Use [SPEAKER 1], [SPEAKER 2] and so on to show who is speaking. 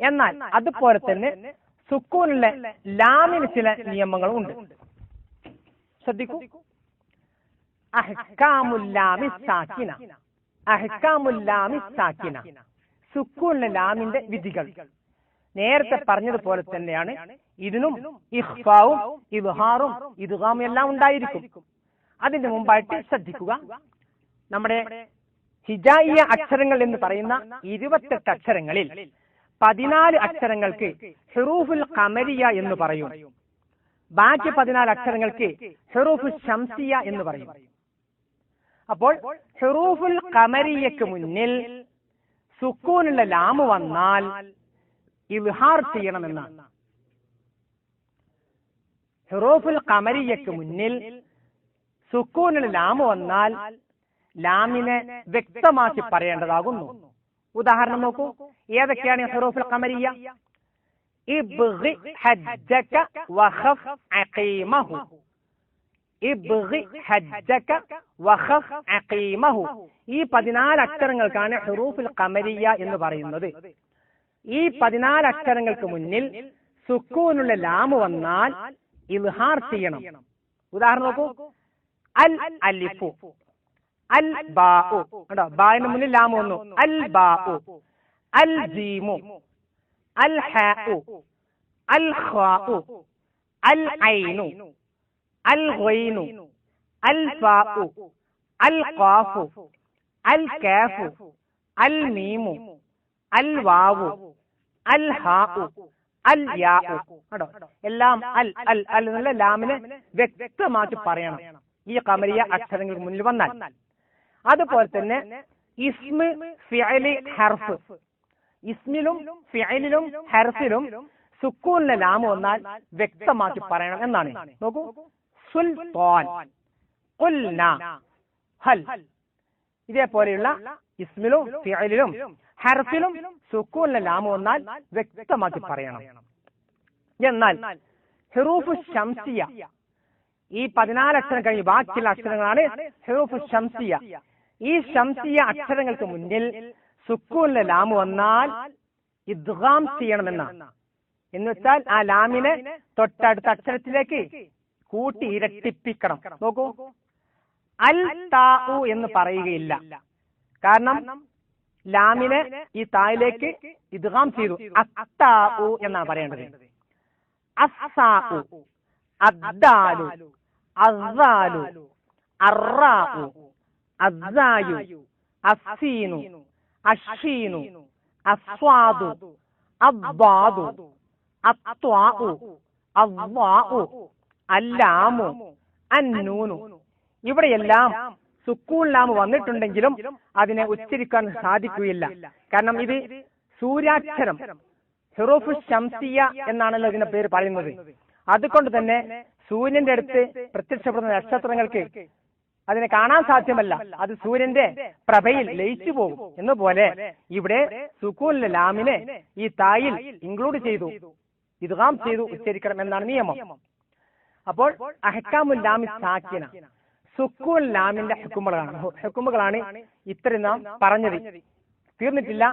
[SPEAKER 1] എന്നാൽ അതുപോലെ തന്നെ സുക്കൂനുള്ള ലാമിന് ചില നിയമങ്ങളും ഉണ്ട്. ശ്രദ്ധിക്കൂ. അഹ്കാമുൽ ലാമി സാക്കിന, അഹ്കാമുൽ ലാമി സാക്കിന, സുക്കൂനുള്ള ലാമിന്റെ വിധികൾ. നേരത്തെ പറഞ്ഞതുപോലെ തന്നെയാണ് ഇതിനും ഇഖ്ഫാവും ഇദ്ഹാറും ഇദ്ഗാമും എല്ലാം ഉണ്ടായിരിക്കും. അതിന്റെ മുമ്പായിട്ട് ശ്രദ്ധിക്കുക, നമ്മുടെ ഹിജായിയ അക്ഷരങ്ങൾ എന്ന് പറയുന്ന 28 അക്ഷരങ്ങളിൽ 14 അക്ഷരങ്ങൾക്ക് ഹുറൂഫുൽ ഖമരിയ എന്ന് പറയും. ബാക്കി 14 അക്ഷരങ്ങൾക്ക് ഹുറൂഫുൽ ശംസിയ എന്ന് പറയും. അപ്പോൾ ഹുറൂഫുൽ ഖമരിയക്ക് മുന്നിൽ സുക്കൂനുള്ള ലാമ് വന്നാൽ ഇദ്ഹാർ ചെയ്യണമെന്നാണ്. ഹുറൂഫുൽ ഖമരിയക്ക് മുന്നിൽ സുക്കൂനുള്ള ലാമ് വന്നാൽ ലാമിനെ വ്യക്തമാക്കി പറയേണ്ടതാകുന്നു. ഉദാഹരണം നോക്കൂ, ഏതൊക്കെയാണ് ഹുറൂഫുൽ ഖമരിയ? ഇബ്ഗി ഹജ്ജക വഖഫ് അഖീമഹു, ഇബ്ഗി ഹജ്ജക വഖഫ് അഖീമഹു. ഈ 14 അക്ഷരങ്ങൾക്കാണ് ഹുറൂഫുൽ ഖമരിയ എന്ന് പറയുന്നത്. ഈ 14 അക്ഷരങ്ങൾക്ക് മുന്നിൽ സുക്കൂനുള്ള ലാമ് വന്നാൽ ഇദ്ഹാർ ചെയ്യണം. ഉദാഹരണം നോക്കൂ, അൽ അലിഫു, അൽ ബാഉ, കണ്ടോ, ബായിന് മുന്നിൽ ലാമ് വന്നു. അൽ ബാഉ, അൽ ജീമു, അൽ ഹാഉ, അൽ ഖാഉ, അൽ ഐനു, അൽ ഗൈനു, അൽ ഫാഉ, അൽ ഖാഫു, അൽ കാഫു, അൽ മീമു, അൽ വാവു, അൽ ഹാഉ, അൽ യാഉ. കണ്ടോ, എല്ലാം അൽ അൽ അൽ എന്നുള്ള ലാമിനെ വ്യക്തമാക്കി പറയണം ഈ ഖമരിയ അക്ഷരങ്ങൾക്ക് മുന്നിൽ വന്നാൽ. അതുപോലെ തന്നെ ഇസ്മ്, ഫിഅല്, ഹർഫ്, ഇസ്മിലും ഫിഅലിലും ഹർഫിലും സുക്കൂനിലെ ലാമ് വന്നാൽ വ്യക്തമാക്കി പറയണം എന്നാണ്. നോക്കൂ, സുൽത്താൻ, ഖുൽന, ഹൽ. ഇതേപോലെയുള്ള ഇസ്മിലും ഫിഅലിലും ഹർഫിലും സുക്കൂനിലെ ലാമ് വന്നാൽ വ്യക്തമാക്കി പറയണം. എന്നാൽ ഹുറൂഫു ശംസിയ, ഈ 14 അക്ഷരം കഴിഞ്ഞ് ബാക്കിയുള്ള അക്ഷരങ്ങളാണ് ഹുറൂഫു ശംസിയ. ഈ ശംസിയ അക്ഷരങ്ങൾക്ക് മുന്നിൽ സുക്കൂനിലെ ലാമ് വന്നാൽ ഇദ്ഗാം ചെയ്യണമെന്നാണ്. എന്ന് വെച്ചാൽ ആ ലാമിനെ തൊട്ടടുത്ത അക്ഷരത്തിലേക്ക് കൂട്ടി ഇരട്ടിപ്പിക്കണം. നോക്കൂ, അൽ താഉ എന്ന് പറയുകയില്ല. കാരണം ലാമിനെ ഈ തായിലേക്ക് ഇദ്ഗാം ചെയ്തു. അത്താഉ എന്നാണ് പറയേണ്ടത്. അസ്സാഉ, അദ്ദാലു, അസ്സാലു, അർറാഉ, അസ്സായു, അസ്സീനു, അശ്ശീനു, അസ്വാദു, അദ്ദാദു, അത്വാഉ, അദ്വാഉ, അല്ലാമു, അന്നൂനു. ഇവിടെയെല്ലാം സുക്കൂൻ ലാമ് വന്നിട്ടുണ്ടെങ്കിലും അതിനെ ഉച്ചരിക്കാൻ സാധിക്കുകയില്ല. കാരണം ഇത് സൂര്യാക്ഷരം, ഹുറൂഫു ശംസിയ എന്നാണല്ലോ ഇതിന്റെ പേര് പറയുന്നത്. അതുകൊണ്ട് തന്നെ സൂര്യന്റെ അടുത്ത് പ്രത്യക്ഷപ്പെടുന്ന നക്ഷത്രങ്ങൾക്ക് അതിനെ കാണാൻ സാധ്യമല്ല. അത് സൂര്യന്റെ പ്രഭയിൽ ലയിച്ചു പോകും. എന്നപോലെ ഇവിടെ സുക്കൂനിലെ ലാമിനെ ഈ തായിൽ ഇൻക്ലൂഡ് ചെയ്തു, ഇദ്ഗാം ചെയ്തു ഉച്ചരിക്കണം എന്നാണ് നിയമം. അപ്പോൾ അഹ്കാമുൽ ലാമി സാക്കിന, സുക്കൂൻ ലാമിന്റെ ഹുക്കുമുകളാണ് ഇത്രയും നാം പറഞ്ഞത്. തീർന്നിട്ടില്ല.